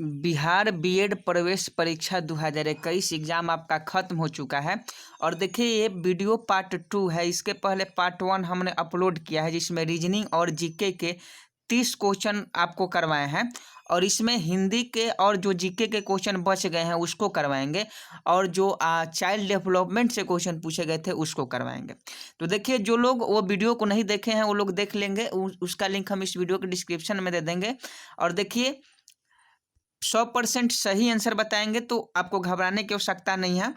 Bihar BEd प्रवेश परीक्षा 2021 exam आपका ख़त्म हो चुका है। और देखिए ये वीडियो पार्ट 2 है। इसके पहले पार्ट 1 हमने अपलोड किया है जिसमें रीजनिंग और जीके के 30 क्वेश्चन आपको करवाए हैं। और इसमें हिंदी के और जो जीके के क्वेश्चन बच गए हैं उसको करवाएंगे, और जो चाइल्ड डेवलपमेंट से क्वेश्चन पूछे गए थे उसको करवाएंगे। तो देखिए जो लोग वो वीडियो को नहीं देखे हैं वो लोग देख लेंगे, उसका लिंक हम इस वीडियो के डिस्क्रिप्शन में दे देंगे। और देखिए 100% सही आंसर बताएंगे तो आपको घबराने की आवश्यकता नहीं है।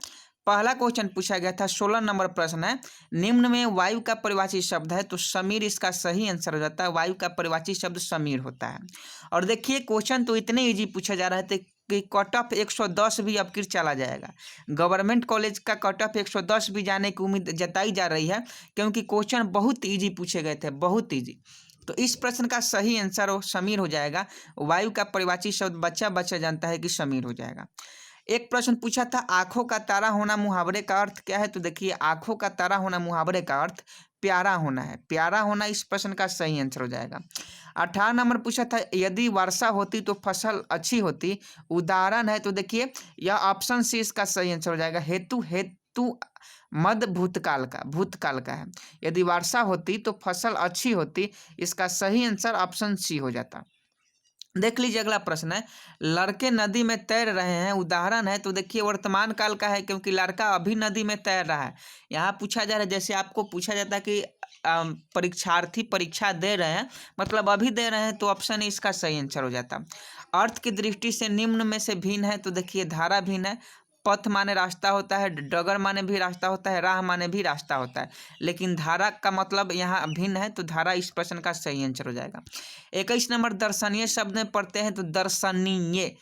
पहला क्वेश्चन पूछा गया था, 16 नंबर प्रश्न है, निम्न में वायु का परिवाची शब्द है, तो समीर इसका सही आंसर हो जाता है। वायु का परिवाची शब्द समीर होता है। और देखिए क्वेश्चन तो इतने इजी पूछे जा रहे थे कि कट ऑफ 110 भी अब किर चला जाएगा। गवर्नमेंट कॉलेज का कट ऑफ 110 भी जाने की उम्मीद जताई जा रही है, क्योंकि क्वेश्चन बहुत ईजी पूछे गए थे, बहुत ईजी। तो इस प्रश्न का सही आंसर समीर हो जाएगा। वायु का परिवाची शब्द बच्चा बच्चा जानता है कि समीर हो जाएगा। एक प्रश्न पूछा था, आंखों का तारा होना मुहावरे का अर्थ क्या है, तो देखिए आंखों का तारा होना मुहावरे का अर्थ प्यारा होना है। प्यारा होना इस प्रश्न का सही आंसर हो जाएगा। 18 नंबर पूछा था, यदि वर्षा होती तो फसल अच्छी होती, उदाहरण है, तो देखिए यह ऑप्शन सी इसका सही आंसर हो जाएगा। हेतु हेतु मद भूतकाल का है। यदि वर्षा होती तो फसल अच्छी होती, इसका सही आंसर ऑप्शन सी हो जाता। देख लीजिए अगला प्रश्न है, लड़के नदी में तैर रहे हैं, उदाहरण है, तो देखिए वर्तमान काल का है, क्योंकि लड़का अभी नदी में तैर रहा है। यहाँ पूछा जा रहा है, जैसे आपको पूछा जाता है कि परीक्षार्थी परीक्षा दे रहे हैं, मतलब अभी दे रहे हैं, तो ऑप्शन ए इसका सही आंसर हो जाता। अर्थ की दृष्टि से निम्न में से भिन्न है, तो देखिए धारा भिन्न है। पथ माने रास्ता होता है, डगर माने भी रास्ता होता है, राह माने भी रास्ता होता है, लेकिन धारा का मतलब यहाँ भिन्न है, तो धारा इस प्रश्न का सही आंसर हो जाएगा। 21 नंबर दर्शनीय शब्द में पढ़ते हैं, तो दर्शनीय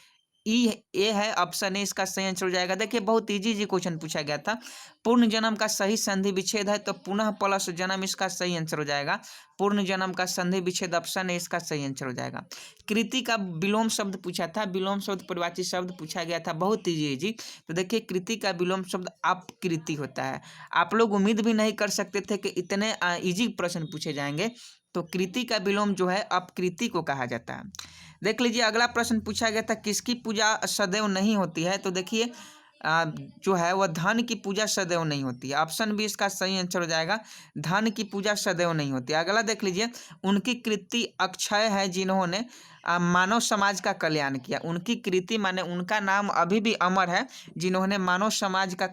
ये है ऑप्शन ए इसका सही आंसर हो जाएगा। देखिए बहुत इजी क्वेश्चन पूछा गया था। पूर्ण जन्म का सही संधि विच्छेद है, तो पुनः प्लस जन्म इसका सही आंसर हो जाएगा। पूर्ण जन्म का संधि विच्छेद ऑप्शन ए इसका सही आंसर हो जाएगा। कृति का विलोम शब्द पूछा था, विलोम शब्द परिवाची शब्द पूछा गया था, बहुत इजी। तो देखिए कृति का विलोम शब्द अपकृति होता है। आप लोग उम्मीद भी नहीं कर सकते थे कि इतने इजी प्रश्न पूछे जाएंगे। तो कृति का विलोम जो है अपकृति को कहा जाता है। देख लीजिए अगला प्रश्न पूछा गया था, किसकी पूजा सदैव नहीं होती है, तो देखिए जो है वह धन की पूजा सदैव नहीं होती है। ऑप्शन बी इसका सही आंसर हो जाएगा, धन की पूजा सदैव नहीं होती। अगला देख लीजिए, उनकी कृति अक्षय है जिन्होंने मानव समाज का कल्याण किया। उनकी कृति माने उनका नाम अभी भी अमर है, जिन्होंने मानव समाज का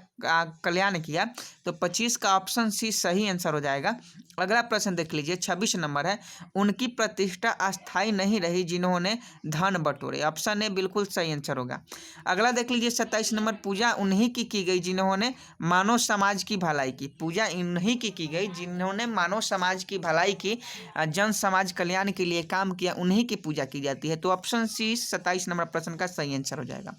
कल्याण किया। तो 25 का ऑप्शन सी सही आंसर हो जाएगा। अगला प्रश्न देख लीजिए, 26 नंबर है, उनकी प्रतिष्ठा अस्थायी नहीं रही जिन्होंने धन बटोरे। ऑप्शन ए बिल्कुल सही आंसर होगा। अगला देख लीजिए 27 नंबर, पूजा उन्हीं की गई जिन्होंने मानव समाज की भलाई की। पूजा उन्हीं की गई जिन्होंने मानव समाज की भलाई की, जन समाज कल्याण के लिए काम किया, उन्हीं की पूजा की जाती है। तो ऑप्शन सी 27 नंबर प्रश्न का सही आंसर हो जाएगा।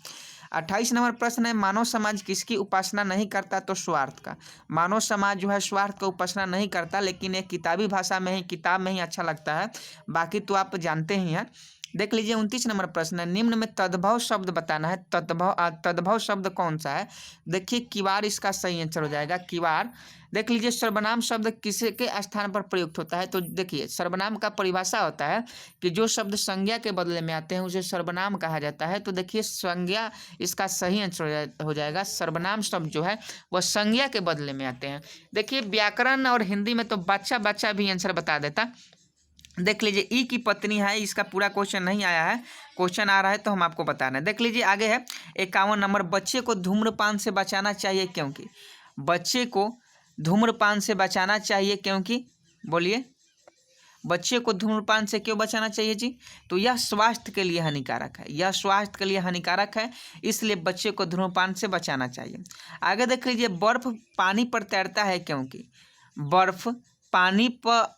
28 नंबर प्रश्न है, मानव समाज किसकी उपासना नहीं करता, तो स्वार्थ का। मानव समाज जो है स्वार्थ का उपासना नहीं करता, लेकिन एक किताबी भाषा में ही, किताब में ही अच्छा लगता है, बाकी तो आप जानते ही हैं। देख लीजिए 29 नंबर प्रश्न है, निम्न में तद्भव शब्द बताना है। तद्भव शब्द कौन सा है, देखिए किवाड़ इसका सही आंसर हो जाएगा। किवाड़। देख लीजिए सर्वनाम शब्द किसी के स्थान पर प्रयुक्त होता है, तो देखिए सर्वनाम का परिभाषा होता है कि जो शब्द संज्ञा के बदले में आते हैं उसे सर्वनाम कहा जाता है। तो देखिए संज्ञा इसका सही आंसर हो जाएगा। सर्वनाम शब्द जो है वह संज्ञा के बदले में आते हैं। देखिए व्याकरण और हिंदी में तो बच्चा बच्चा भी आंसर बता देता। देख लीजिए ई की पत्नी है, इसका पूरा क्वेश्चन नहीं आया है, क्वेश्चन आ रहा है तो हम आपको बताना है। देख लीजिए आगे है 51 नंबर, बच्चे को धूम्रपान से बचाना चाहिए क्योंकि। बच्चे को धूम्रपान से बचाना चाहिए क्योंकि, बोलिए बच्चे को धूम्रपान से क्यों बचाना चाहिए जी, तो यह स्वास्थ्य के लिए हानिकारक है। यह स्वास्थ्य के लिए हानिकारक है, इसलिए बच्चे को धूम्रपान से बचाना चाहिए। आगे देख लीजिए, बर्फ पानी पर तैरता है क्योंकि। बर्फ पानी पर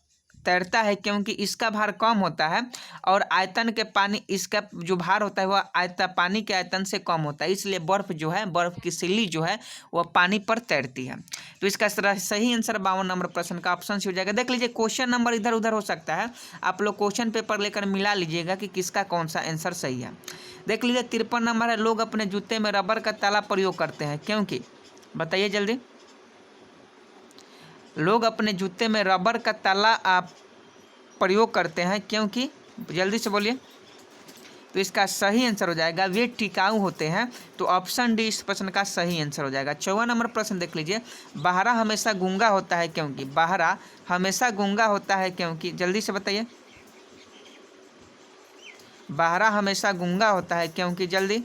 तैरता है क्योंकि इसका भार कम होता है, और आयतन के पानी, इसका जो भार होता है वह पानी के आयतन से कम होता है, इसलिए बर्फ जो है, बर्फ की सिल्ली जो है वह पानी पर तैरती है। तो इसका सही आंसर 52 नंबर प्रश्न का ऑप्शन सी हो जाएगा। देख लीजिए क्वेश्चन नंबर इधर उधर हो सकता है, आप लोग क्वेश्चन पेपर लेकर मिला लीजिएगा कि किसका कौन सा आंसर सही है। देख लीजिए 53 नंबर है, लोग अपने जूते में रबर का ताला प्रयोग करते हैं क्योंकि। बताइए जल्दी। लोग अपने जूते में रबर का ताला प्रयोग करते हैं क्योंकि, जल्दी से बोलिए। तो इसका सही आंसर हो जाएगा वे टिकाऊ होते हैं। तो ऑप्शन डी इस प्रश्न का सही आंसर हो जाएगा। 54 नंबर प्रश्न देख लीजिए, बहरा हमेशा गूंगा होता है क्योंकि, बहरा हमेशा गूंगा होता है क्योंकि, जल्दी से बताइए, बहरा हमेशा गूंगा होता है क्योंकि, जल्दी,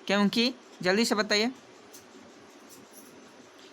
क्योंकि, जल्दी से बताइए।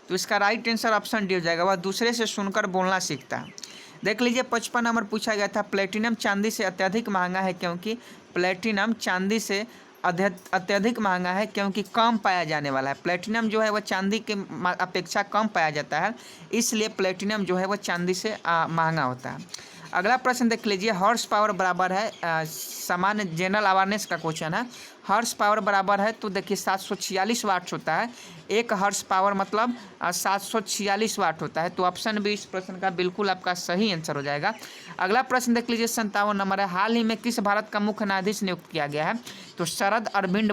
तो इसका राइट आंसर ऑप्शन डी हो जाएगा, वह दूसरे से सुनकर बोलना सीखता है। देख लीजिए 55 नंबर पूछा गया था, प्लेटिनम चांदी से अत्यधिक महंगा है क्योंकि, प्लेटिनम चांदी से अत्यधिक महंगा है क्योंकि कम पाया जाने वाला है। प्लेटिनम जो है वह चांदी के अपेक्षा कम पाया जाता है, इसलिए प्लेटिनम जो है वह चांदी से महंगा होता है। अगला प्रश्न देख लीजिए, हॉर्स पावर बराबर है, सामान्य जनरल अवेयरनेस का क्वेश्चन है। हॉर्स पावर बराबर है तो देखिए 746 वाट होता है, एक हॉर्स पावर मतलब 746 वाट होता है। तो ऑप्शन बी इस प्रश्न का बिल्कुल आपका सही आंसर हो जाएगा। अगला प्रश्न देख लीजिए 57 नंबर है, हाल ही में किस भारत का मुख्य न्यायाधीश नियुक्त किया गया है? तो शरद अरविंद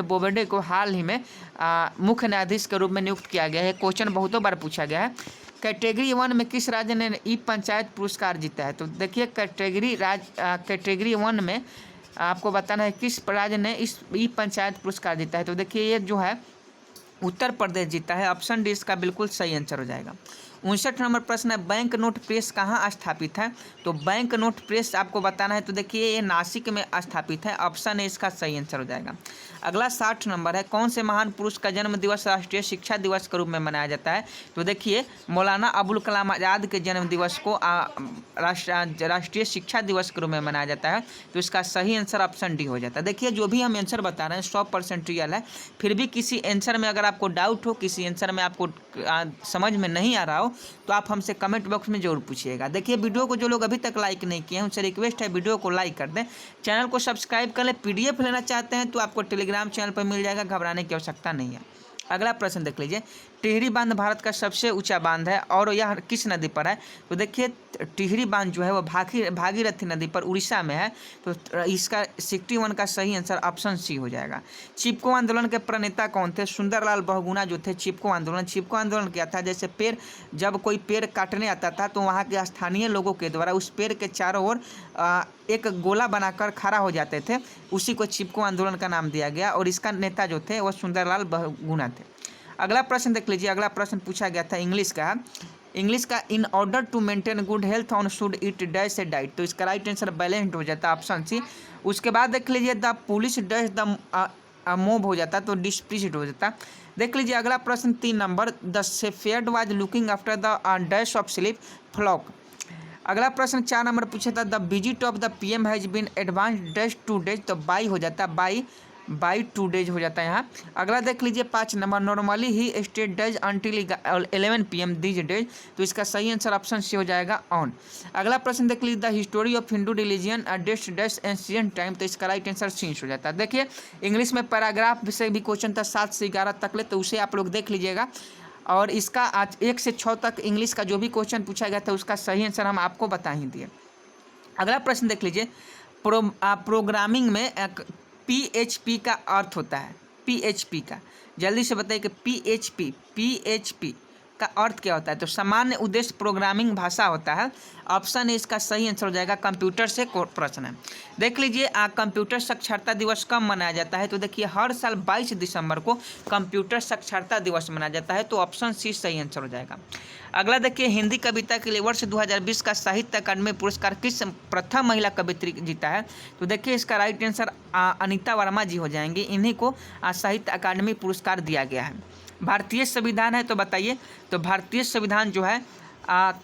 बोबडे को हाल ही में मुख्य न्यायाधीश के रूप में नियुक्त किया गया है। क्वेश्चन बहुतों बार पूछा गया है। कैटेगरी 1 में किस राज्य ने ई पंचायत पुरस्कार जीता है? तो देखिए कैटेगरी 1 में आपको बताना है किस राज्य ने इस ई पंचायत पुरस्कार जीता है। तो देखिए ये जो है उत्तर प्रदेश जीता है। ऑप्शन डी इसका बिल्कुल सही आंसर हो जाएगा। 59 नंबर प्रश्न है, बैंक नोट प्रेस कहाँ स्थापित है? तो बैंक नोट प्रेस आपको बताना है। तो देखिए ये नासिक में स्थापित है। ऑप्शन ए इसका सही आंसर हो जाएगा। अगला 60 नंबर है, कौन से महान पुरुष का जन्म दिवस राष्ट्रीय शिक्षा दिवस के रूप में मनाया जाता है? तो देखिए मौलाना अबुल कलाम आज़ाद के जन्म दिवस को राष्ट्रीय शिक्षा दिवस के रूप में मनाया जाता है। तो इसका सही आंसर ऑप्शन डी हो जाता है। देखिए जो भी हम आंसर बता रहे हैं 100% रियल है, फिर भी किसी आंसर में अगर आपको डाउट हो, किसी आंसर में आपको समझ में नहीं आ रहा हो, तो आप हमसे कमेंट बॉक्स में जरूर पूछिएगा। देखिए वीडियो को जो लोग अभी तक लाइक नहीं किए हैं उनसे रिक्वेस्ट है वीडियो को लाइक कर दें, चैनल को सब्सक्राइब कर लें। पीडीएफ लेना चाहते हैं तो आपको टेलीग्राम चैनल पर मिल जाएगा, घबराने की आवश्यकता नहीं है। अगला प्रश्न देख लीजिए, टिहरी बांध भारत का सबसे ऊंचा बांध है और यह किस नदी पर है? तो देखिए टिहरी बांध जो है वह भागीरथी नदी पर उड़ीसा में है। तो इसका 61 का सही आंसर ऑप्शन सी हो जाएगा। चिपको आंदोलन के प्रणेता कौन थे? सुंदरलाल बहुगुणा जो थे। चिपको आंदोलन क्या था? जैसे पेड़, जब कोई पेड़ काटने आता था तो वहाँ के स्थानीय लोगों के द्वारा उस पेड़ के चारों ओर एक गोला बनाकर खड़ा हो जाते थे, उसी को चिपको आंदोलन का नाम दिया गया और इसका नेता जो थे वह सुंदरलाल बहुगुणा थे। अगला प्रश्न देख लीजिए, अगला प्रश्न पूछा गया था इंग्लिश का, in order to maintain good health one should eat dash a diet. तो इसका राइट आंसर बैलेंस्ड हो जाता है, ऑप्शन सी। उसके बाद देख लीजिए the police dash the mob हो जाता, तो डिस्प्लीस्ड हो जाता। देख लीजिए अगला प्रश्न 3 नंबर, the shepherd was looking after the dash of sheep flock. अगला प्रश्न 4 नंबर पूछा था, the visit of the PM has been advance days 2 days. तो बाई हो जाता है, बाई 2 डेज हो जाता है यहाँ। अगला देख लीजिए 5 number, normally he state does until 11 PM these days. तो इसका सही आंसर ऑप्शन सी हो जाएगा, ऑन। अगला प्रश्न देख लीजिए, the history of Hindu religion डेस्ट डैश एंशिएंट टाइम। तो इसका राइट आंसर चेंज हो जाता है। देखिए इंग्लिश में पैराग्राफ से भी क्वेश्चन था 7 से 11 तक ले, तो उसे आप लोग देख लीजिएगा। और इसका आज 1 से 6 तक इंग्लिश का जो भी क्वेश्चन पूछा गया था उसका सही आंसर हम आपको बता ही दिए। अगला प्रश्न देख लीजिए, प्रोग्रामिंग में PHP का अर्थ होता है, PHP का जल्दी से बताइए कि PHP का अर्थ क्या होता है? तो सामान्य उद्देश्य प्रोग्रामिंग भाषा होता है। ऑप्शन ए इसका सही आंसर हो जाएगा। कंप्यूटर से प्रश्न है। देख लीजिए कंप्यूटर साक्षरता दिवस कब मनाया जाता है? तो देखिए हर साल 22 दिसंबर को कंप्यूटर साक्षरता दिवस मनाया जाता है। तो ऑप्शन सी सही आंसर हो जाएगा। अगला देखिए, हिंदी कविता के लिए वर्ष 2020 का साहित्य अकादमी पुरस्कार किस प्रथम महिला कवित्री जीता है? तो देखिए इसका राइट आंसर अनीता वर्मा जी हो जाएंगे। इन्हीं को साहित्य अकादमी पुरस्कार दिया गया है। भारतीय संविधान है तो बताइए। तो भारतीय संविधान जो है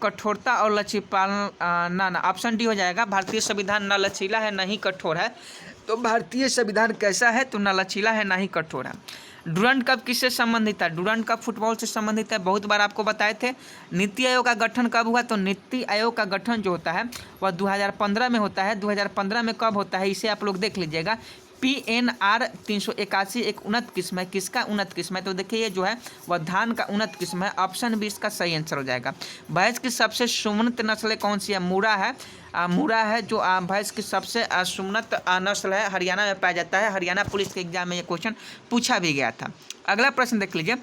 कठोरता और लचीलापन ना ऑप्शन डी हो जाएगा। भारतीय संविधान न लचीला है न ही कठोर है। तो भारतीय संविधान कैसा है? तो न लचीला है न ही कठोर है। डूरंड कप किससे संबंधित है? डूरंड कप फुटबॉल से संबंधित है, बहुत बार आपको बताए थे। नीति आयोग का गठन कब हुआ? तो नीति आयोग का गठन जो होता है वह 2015 में होता है। 2015 में कब होता है इसे आप लोग देख लीजिएगा। PNR 381 एक उन्नत किस्म है। किसका उन्नत किस्म है? तो देखिए ये जो है वह धान का उन्नत किस्म है। ऑप्शन बी इसका सही आंसर हो जाएगा। भैंस की सबसे सुमनत नस्लें कौन सी है? मुरा है जो भैंस की सबसे सुमनत नस्ल है, हरियाणा में पाया जाता है। हरियाणा पुलिस के एग्जाम में ये क्वेश्चन पूछा भी गया था। अगला प्रश्न देख लीजिए,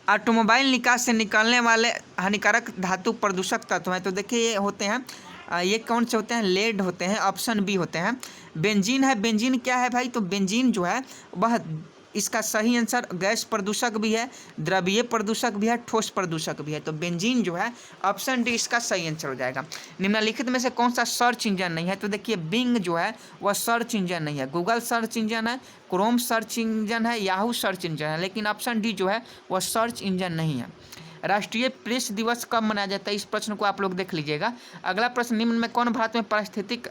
ऑटोमोबाइल निकास से निकलने वाले हानिकारक धातु प्रदूषक तत्व हैं। तो देखिए ये होते हैं ये कौन से होते हैं? लेड होते हैं, ऑप्शन बी होते हैं। बेंजीन है, बेंजीन क्या है भाई? तो बेंजीन जो है वह, इसका सही आंसर गैस प्रदूषक भी है, द्रवीय प्रदूषक भी है, ठोस प्रदूषक भी है। तो बेंजीन जो है ऑप्शन डी इसका सही आंसर हो जाएगा। निम्नलिखित में से कौन सा सर्च इंजन नहीं है? तो देखिए बिंग जो है वह सर्च इंजन नहीं है, गूगल सर्च इंजन है, क्रोम सर्च इंजन है, याहू सर्च इंजन है, लेकिन ऑप्शन डी जो है वह सर्च इंजन नहीं है। राष्ट्रीय प्रेस दिवस कब मनाया जाता है? इस प्रश्न को आप लोग देख लीजिएगा। अगला प्रश्न, निम्न में कौन भारत में पारिस्थितिक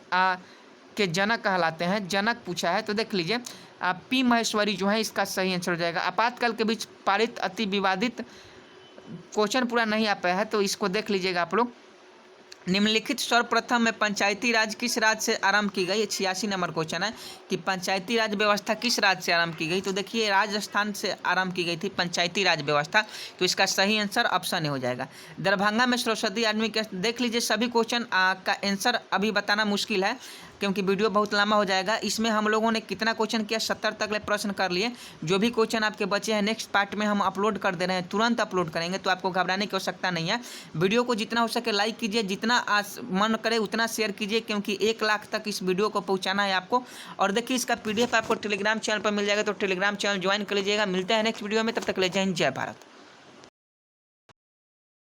के जनक कहलाते हैं? जनक पूछा है, तो देख लीजिए पी महेश्वरी जो है इसका सही आंसर हो जाएगा। आपातकाल के बीच पारित अति विवादित, क्वेश्चन पूरा नहीं आ पाया है तो इसको देख लीजिएगा आप लोग। निम्नलिखित सर्वप्रथम में पंचायती राज किस राज्य से आरंभ की गई? 86 नंबर क्वेश्चन है कि पंचायती राज व्यवस्था किस राज्य से आरंभ की गई? तो देखिए राजस्थान से आरंभ की गई थी पंचायती राज व्यवस्था, तो इसका सही आंसर ऑप्शन ए हो जाएगा। दरभंगा में सरस्वती आदमी के, देख लीजिए सभी क्वेश्चन का आंसर अभी बताना मुश्किल है क्योंकि वीडियो बहुत लंबा हो जाएगा। इसमें हम लोगों ने कितना क्वेश्चन किया? 70 तक ले प्रश्न कर लिए। जो भी क्वेश्चन आपके बचे हैं नेक्स्ट पार्ट में हम अपलोड कर दे रहे हैं, तुरंत अपलोड करेंगे, तो आपको घबराने की आवश्यकता नहीं है। वीडियो को जितना हो सके लाइक कीजिए, जितना मन करे उतना शेयर कीजिए, क्योंकि 1 लाख तक इस वीडियो को पहुँचाना है आपको। और देखिए इसका PDF आपको टेलीग्राम चैनल पर मिल जाएगा, तो टेलीग्राम चैनल ज्वाइन कर लीजिएगा। मिलते हैं नेक्स्ट वीडियो में, तब तक ले जय हिंद, जय भारत।